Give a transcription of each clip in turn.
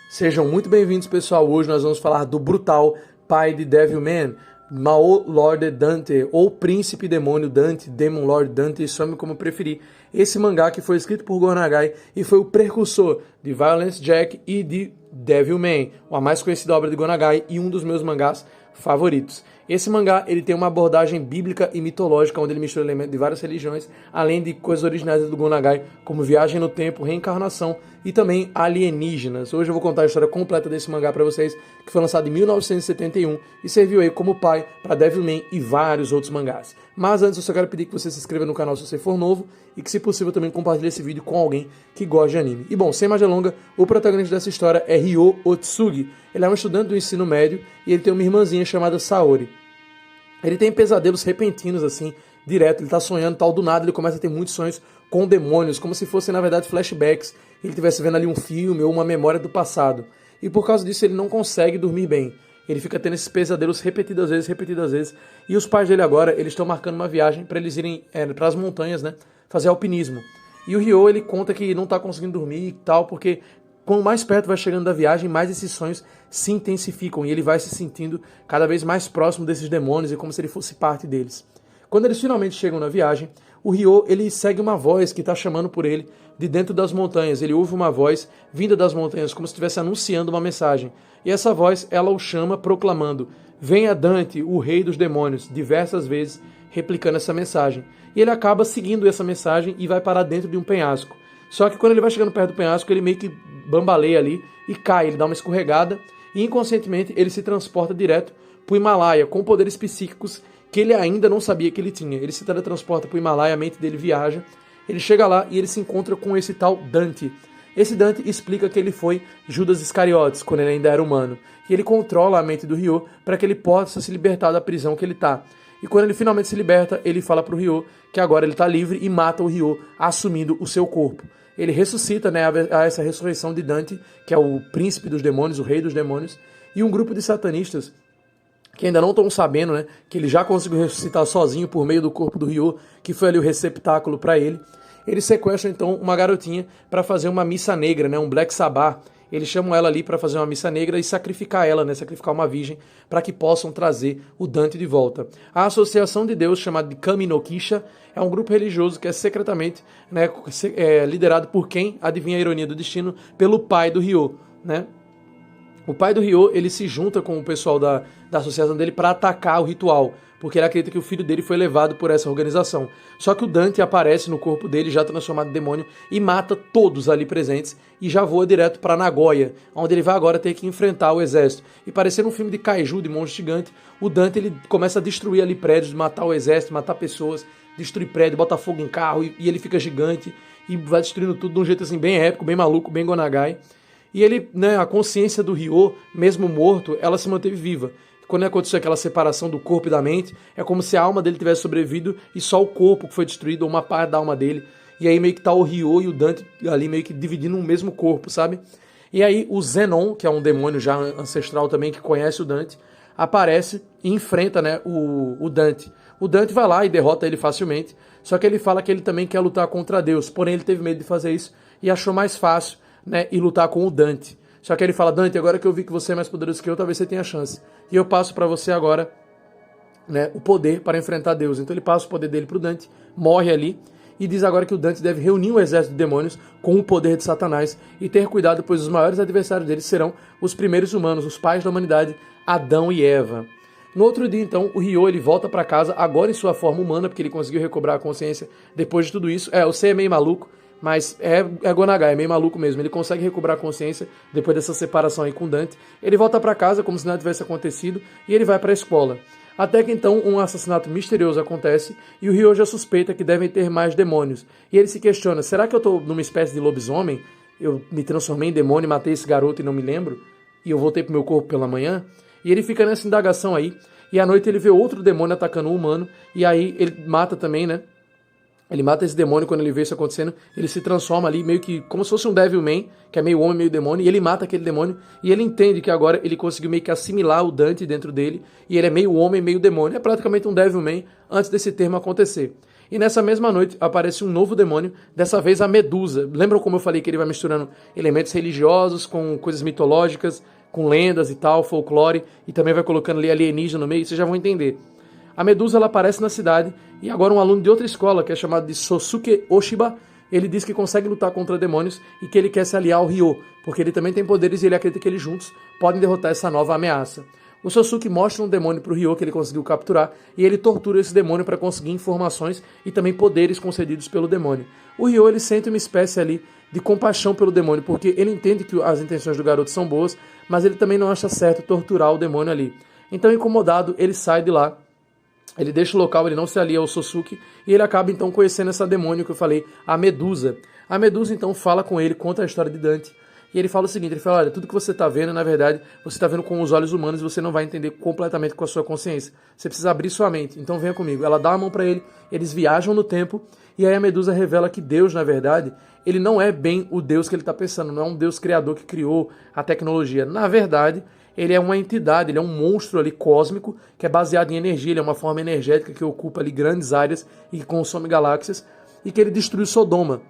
Sejam muito bem-vindos, pessoal. Hoje nós vamos falar do brutal pai de Devilman, Mao Lord Dante, ou Príncipe Demônio Dante, Demon Lord Dante, chame como preferir. Esse mangá que foi escrito por Go Nagai e foi o precursor de Violence Jack e de Devilman, a mais conhecida obra de Go Nagai e um dos meus mangás favoritos. Esse mangá ele tem uma abordagem bíblica e mitológica, onde ele mistura elementos de várias religiões, além de coisas originais do Go Nagai, como viagem no tempo, reencarnação e também alienígenas. Hoje eu vou contar a história completa desse mangá para vocês, que foi lançado em 1971 e serviu aí como pai para Devilman e vários outros mangás. Mas antes eu só quero pedir que você se inscreva no canal se você for novo e que, se possível, também compartilhe esse vídeo com alguém que gosta de anime. E bom, sem mais delongas, o protagonista dessa história é Ryo Otsugi. Ele é um estudante do ensino médio e ele tem uma irmãzinha chamada Saori. Ele tem pesadelos repentinos, assim, direto. Ele tá sonhando, tal, do nada ele começa a ter muitos sonhos com demônios, como se fossem, na verdade, flashbacks. Ele estivesse vendo ali um filme ou uma memória do passado. E por causa disso ele não consegue dormir bem. Ele fica tendo esses pesadelos repetidas vezes. E os pais dele agora, eles estão marcando uma viagem para eles irem para as montanhas, né, fazer alpinismo. E o Ryo, ele conta que não tá conseguindo dormir e tal, porque quanto mais perto vai chegando da viagem, mais esses sonhos se intensificam e ele vai se sentindo cada vez mais próximo desses demônios e como se ele fosse parte deles. Quando eles finalmente chegam na viagem, o Ryo, ele segue uma voz que está chamando por ele de dentro das montanhas. Ele ouve uma voz vinda das montanhas, como se estivesse anunciando uma mensagem. E essa voz, ela o chama proclamando: "Venha Dante, o rei dos demônios", diversas vezes replicando essa mensagem. E ele acaba seguindo essa mensagem e vai parar dentro de um penhasco. Só que quando ele vai chegando perto do penhasco, ele meio que bambaleia ali e cai, ele dá uma escorregada e inconscientemente ele se transporta direto para o Himalaia com poderes psíquicos que ele ainda não sabia que ele tinha. Ele se teletransporta para o Himalaia, a mente dele viaja, ele chega lá e ele se encontra com esse tal Dante. Esse Dante explica que ele foi Judas Iscariotes quando ele ainda era humano e ele controla a mente do Ryo para que ele possa se libertar da prisão que ele está. E quando ele finalmente se liberta, ele fala para o Ryo que agora ele está livre e mata o Ryo assumindo o seu corpo. Ele ressuscita, né, a essa ressurreição de Dante, que é o príncipe dos demônios, o rei dos demônios, e um grupo de satanistas que ainda não estão sabendo, né, que ele já conseguiu ressuscitar sozinho por meio do corpo do Ryo, que foi ali o receptáculo para ele. Eles sequestram então uma garotinha para fazer uma missa negra, né, um Black Sabbath. Eles chamam ela ali para fazer uma missa negra e sacrificar ela, né, sacrificar uma virgem, para que possam trazer o Dante de volta. A Associação de Deus, chamada de Kami no Kisha, é um grupo religioso que é secretamente, né, liderado por quem? Adivinha a ironia do destino? Pelo pai do Ryo, né? O pai do Ryo, ele se junta com o pessoal da associação dele para atacar o ritual, porque ele acredita que o filho dele foi levado por essa organização. Só que o Dante aparece no corpo dele, já transformado em demônio, e mata todos ali presentes, e já voa direto para Nagoya, onde ele vai agora ter que enfrentar o exército. E parecendo um filme de kaiju, de monstro gigante, o Dante ele começa a destruir ali prédios, matar o exército, matar pessoas, destruir prédio, botar fogo em carro, e ele fica gigante, e vai destruindo tudo de um jeito assim bem épico, bem maluco, bem Go Nagai. E ele, né, a consciência do Ryo, mesmo morto, ela se manteve viva. Quando aconteceu aquela separação do corpo e da mente, é como se a alma dele tivesse sobrevivido e só o corpo que foi destruído, ou uma parte da alma dele. E aí meio que tá o Ryo e o Dante ali meio que dividindo um mesmo corpo, sabe? E aí o Zenon, que é um demônio já ancestral também, que conhece o Dante, aparece e enfrenta, né, o Dante. O Dante vai lá e derrota ele facilmente, só que ele fala que ele também quer lutar contra Deus, porém ele teve medo de fazer isso e achou mais fácil, né, ir lutar com o Dante. Só que ele fala: Dante, agora que eu vi que você é mais poderoso que eu, talvez você tenha chance. E eu passo para você agora, né, o poder para enfrentar Deus. Então ele passa o poder dele para o Dante, morre ali, e diz agora que o Dante deve reunir um exército de demônios com o poder de Satanás e ter cuidado, pois os maiores adversários dele serão os primeiros humanos, os pais da humanidade, Adão e Eva. No outro dia, então, o Ryo ele volta para casa, agora em sua forma humana, porque ele conseguiu recobrar a consciência depois de tudo isso. Eu sei, é meio maluco, mas é Go Nagai, é meio maluco mesmo. Ele consegue recuperar a consciência depois dessa separação aí com Dante. Ele volta para casa como se nada tivesse acontecido e ele vai para a escola. Até que então um assassinato misterioso acontece e o Ryo já suspeita que devem ter mais demônios. E ele se questiona: será que eu estou numa espécie de lobisomem? Eu me transformei em demônio, matei esse garoto e não me lembro? E eu voltei pro meu corpo pela manhã? E ele fica nessa indagação aí. E à noite ele vê outro demônio atacando um humano. E aí ele mata também, né? Ele mata esse demônio. Quando ele vê isso acontecendo, ele se transforma ali meio que como se fosse um Devilman, que é meio homem, meio demônio, e ele mata aquele demônio, e ele entende que agora ele conseguiu meio que assimilar o Dante dentro dele, e ele é meio homem, meio demônio. É praticamente um Devilman antes desse termo acontecer. E nessa mesma noite aparece um novo demônio, dessa vez a Medusa. Lembram como eu falei que ele vai misturando elementos religiosos com coisas mitológicas, com lendas e tal, folclore, e também vai colocando ali alienígena no meio, vocês já vão entender. A Medusa ela aparece na cidade e agora um aluno de outra escola, que é chamado de Sosuke Oshiba, ele diz que consegue lutar contra demônios e que ele quer se aliar ao Ryo, porque ele também tem poderes e ele acredita que eles juntos podem derrotar essa nova ameaça. O Sosuke mostra um demônio para o Ryo que ele conseguiu capturar e ele tortura esse demônio para conseguir informações e também poderes concedidos pelo demônio. O Ryo ele sente uma espécie ali de compaixão pelo demônio, porque ele entende que as intenções do garoto são boas, mas ele também não acha certo torturar o demônio ali. Então, incomodado, ele sai de lá. Ele deixa o local, ele não se alia ao Sosuke e ele acaba então conhecendo essa demônio que eu falei, a Medusa. A Medusa então fala com ele, conta a história de Dante e ele fala o seguinte, ele fala, olha, tudo que você está vendo, na verdade, você está vendo com os olhos humanos e você não vai entender completamente com a sua consciência. Você precisa abrir sua mente, então venha comigo. Ela dá a mão para ele, eles viajam no tempo e aí a Medusa revela que Deus, na verdade, ele não é bem o Deus que ele está pensando, não é um Deus criador que criou a tecnologia. Na verdade, ele é uma entidade, ele é um monstro ali cósmico que é baseado em energia, ele é uma forma energética que ocupa ali grandes áreas e que consome galáxias e que ele destruiu Sodoma.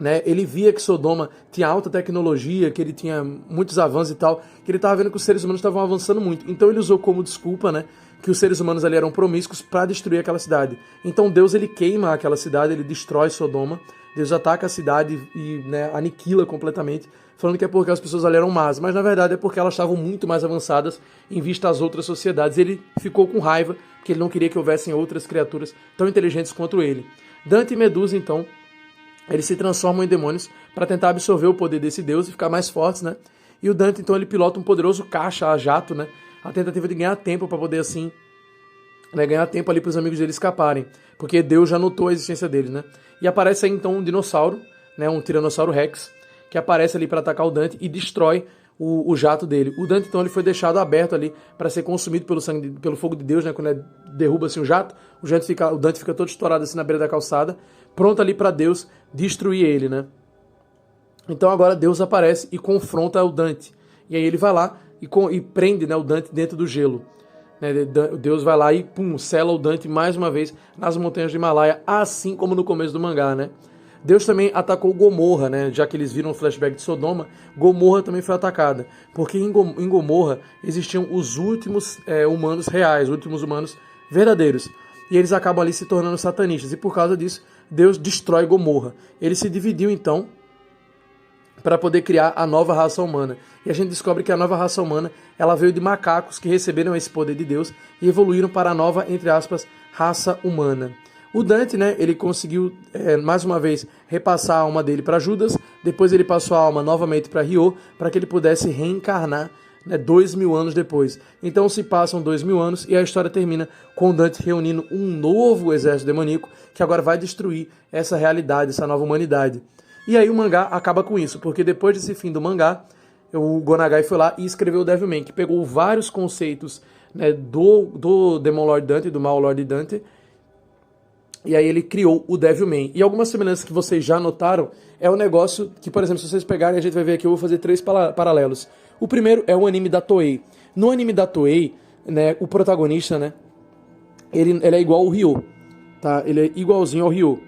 Né? Ele via que Sodoma tinha alta tecnologia, que ele tinha muitos avanços e tal, que ele estava vendo que os seres humanos estavam avançando muito. Então ele usou como desculpa, né, que os seres humanos ali eram promíscuos para destruir aquela cidade. Então Deus ele queima aquela cidade, ele destrói Sodoma, Deus ataca a cidade e né, aniquila completamente, falando que é porque as pessoas ali eram más, mas na verdade é porque elas estavam muito mais avançadas em vista às outras sociedades. Ele ficou com raiva, porque ele não queria que houvessem outras criaturas tão inteligentes quanto ele. Dante e Medusa, então, eles se transformam em demônios para tentar absorver o poder desse deus e ficar mais fortes, né? E o Dante, então, ele pilota um poderoso caixa a jato, né? A tentativa de ganhar tempo para poder, assim, né, ganhar tempo ali para os amigos dele escaparem, porque Deus já notou a existência deles, né? E aparece aí, então, um dinossauro, né? Um Tiranossauro Rex, que aparece ali para atacar o Dante e destrói o jato dele. O Dante, então, ele foi deixado aberto ali para ser consumido pelo sangue, pelo fogo de Deus, né? Quando derruba assim, o jato, o Dante fica todo estourado assim na beira da calçada, pronto ali para Deus destruir ele, né? Então agora Deus aparece e confronta o Dante. E aí ele vai lá e prende, né, o Dante dentro do gelo. Né? Deus vai lá e pum, sela o Dante mais uma vez nas montanhas do Himalaia, assim como no começo do mangá, né? Deus também atacou Gomorra, né? Já que eles viram o flashback de Sodoma, Gomorra também foi atacada. Porque em Gomorra existiam os últimos humanos reais, os últimos humanos verdadeiros. E eles acabam ali se tornando satanistas. E por causa disso, Deus destrói Gomorra. Ele se dividiu, então, para poder criar a nova raça humana. E a gente descobre que a nova raça humana ela veio de macacos que receberam esse poder de Deus e evoluíram para a nova, entre aspas, raça humana. O Dante, né, ele conseguiu, mais uma vez, repassar a alma dele para Judas, depois ele passou a alma novamente para Ryo, para que ele pudesse reencarnar, né, 2000 anos depois. Então se passam 2000 anos e a história termina com Dante reunindo um novo exército demoníaco que agora vai destruir essa realidade, essa nova humanidade. E aí o mangá acaba com isso, porque depois desse fim do mangá, o Go Nagai foi lá e escreveu o Devilman, que pegou vários conceitos, né, do Demon Lord Dante, do Mal Lord Dante, e aí ele criou o Devilman. E algumas semelhanças que vocês já notaram é um negócio que, por exemplo, se vocês pegarem, a gente vai ver aqui, eu vou fazer 3 paralelos. O primeiro é o anime da Toei. No anime da Toei, né, o protagonista, né, ele é igual ao Ryo, tá? Ele é igualzinho ao Ryo.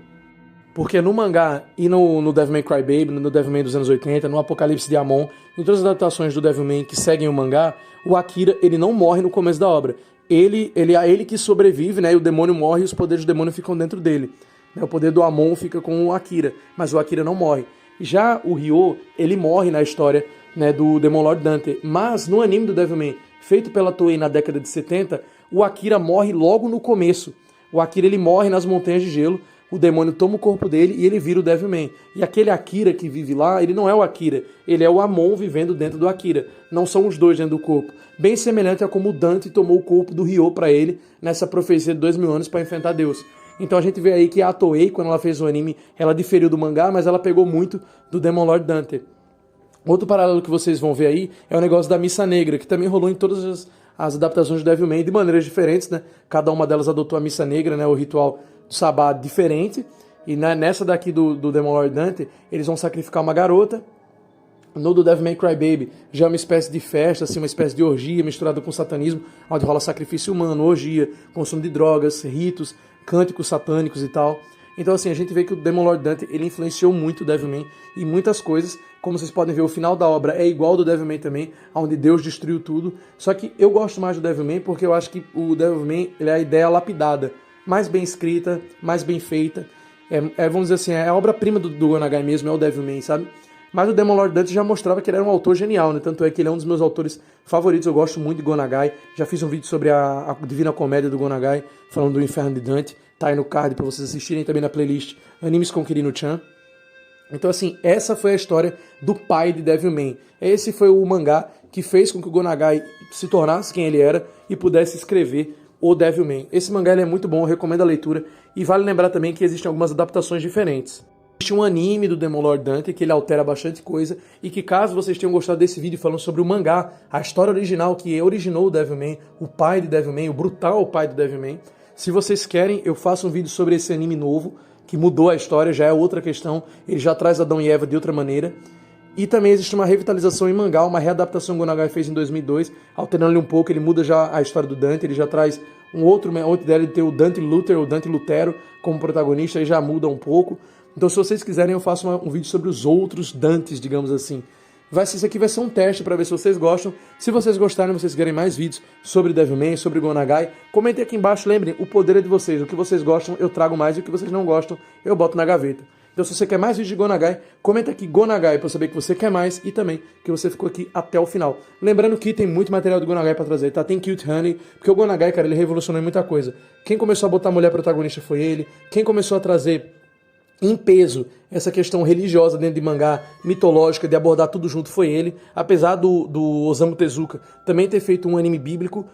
Porque no mangá e no Devil May Cry Baby, no Devil May dos anos 80, no Apocalipse de Amon, em todas as adaptações do Devil May que seguem o mangá, o Akira, ele não morre no começo da obra. Ele é ele que sobrevive, né? E o demônio morre e os poderes do demônio ficam dentro dele. Né, o poder do Amon fica com o Akira, mas o Akira não morre. Já o Ryo, ele morre na história, né, do Demon Lord Dante. Mas no anime do Devil May, feito pela Toei na década de 70, o Akira morre logo no começo. O Akira ele morre nas montanhas de gelo, o demônio toma o corpo dele e ele vira o Devilman. E aquele Akira que vive lá, ele não é o Akira, ele é o Amon vivendo dentro do Akira. Não são os dois dentro do corpo. Bem semelhante a como o Dante tomou o corpo do Ryo para ele nessa profecia de 2000 anos para enfrentar Deus. Então a gente vê aí que a Toei, quando ela fez o anime, ela diferiu do mangá, mas ela pegou muito do Demon Lord Dante. Outro paralelo que vocês vão ver aí é o negócio da Missa Negra, que também rolou em todas as adaptações do Devilman de maneiras diferentes, né? Cada uma delas adotou a Missa Negra, né? O ritual do sabá diferente. E nessa daqui do Demon Lord Dante, eles vão sacrificar uma garota. No do Devil May Cry Baby já é uma espécie de festa, assim, uma espécie de orgia misturada com satanismo, onde rola sacrifício humano, orgia, consumo de drogas, ritos, cânticos satânicos e tal. Então assim, a gente vê que o Demon Lord Dante, ele influenciou muito o Devilman em muitas coisas. Como vocês podem ver, o final da obra é igual ao do Devilman também, onde Deus destruiu tudo. Só que eu gosto mais do Devilman porque eu acho que o Devilman, ele é a ideia lapidada, mais bem escrita, mais bem feita. Vamos dizer assim, é a obra-prima do Gonagai mesmo, é o Devilman, sabe? Mas o Demon Lord Dante já mostrava que ele era um autor genial, né? Tanto é que ele é um dos meus autores favoritos, eu gosto muito de Gonagai. Já fiz um vídeo sobre a Divina Comédia do Gonagai, falando do Inferno de Dante. Tá aí no card para vocês assistirem, também na playlist Animes com Kirino-chan. Então assim, essa foi a história do pai de Devilman. Esse foi o mangá que fez com que o Gonagai se tornasse quem ele era e pudesse escrever o Devilman. Esse mangá ele é muito bom, eu recomendo a leitura. E vale lembrar também que existem algumas adaptações diferentes. Existe um anime do Demon Lord Dante que ele altera bastante coisa e que, caso vocês tenham gostado desse vídeo falando sobre o mangá, a história original que originou o Devilman, o pai de Devilman, o brutal pai do Devilman, se vocês querem, eu faço um vídeo sobre esse anime novo, que mudou a história, já é outra questão, ele já traz Adão e Eva de outra maneira. E também existe uma revitalização em mangá, uma readaptação que o Gonagai fez em 2002, alterando-lhe um pouco, ele muda já a história do Dante, ele já traz outra ideia de ter o Dante Luther, o Dante Lutero como protagonista, aí já muda um pouco. Então se vocês quiserem eu faço um vídeo sobre os outros Dantes, digamos assim. Isso aqui vai ser um teste para ver se vocês gostam. Se vocês gostarem, vocês querem mais vídeos sobre Devilman, sobre Gonagai, comentem aqui embaixo, lembrem, o poder é de vocês. O que vocês gostam, eu trago mais, e o que vocês não gostam, eu boto na gaveta. Então se você quer mais vídeos de Gonagai, comenta aqui Gonagai para eu saber que você quer mais e também que você ficou aqui até o final. Lembrando que tem muito material do Gonagai para trazer, tá? Tem Cute Honey, porque o Gonagai, cara, ele revolucionou muita coisa. Quem começou a botar a mulher protagonista foi ele, quem começou a trazer em peso essa questão religiosa dentro de mangá, mitológica, de abordar tudo junto, foi ele. Apesar do Osamu Tezuka também ter feito um anime bíblico,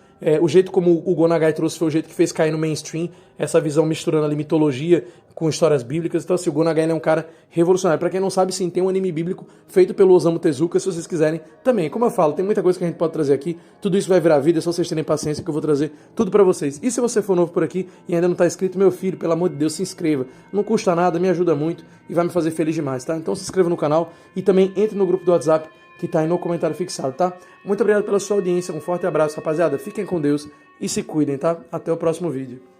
o jeito como o Gonagai trouxe foi o jeito que fez cair no mainstream, essa visão misturando ali mitologia com histórias bíblicas. Então assim, o Gonagai é um cara revolucionário. Pra quem não sabe, sim, tem um anime bíblico feito pelo Osamu Tezuka, se vocês quiserem também. Como eu falo, tem muita coisa que a gente pode trazer aqui, tudo isso vai virar vida, é só vocês terem paciência que eu vou trazer tudo pra vocês. E se você for novo por aqui e ainda não tá inscrito, meu filho, pelo amor de Deus, se inscreva. Não custa nada, me ajuda muito e vai me fazer feliz demais, tá? Então se inscreva no canal e também entre no grupo do WhatsApp que tá aí no comentário fixado, tá? Muito obrigado pela sua audiência, um forte abraço, rapaziada. Fiquem com Deus e se cuidem, tá? Até o próximo vídeo.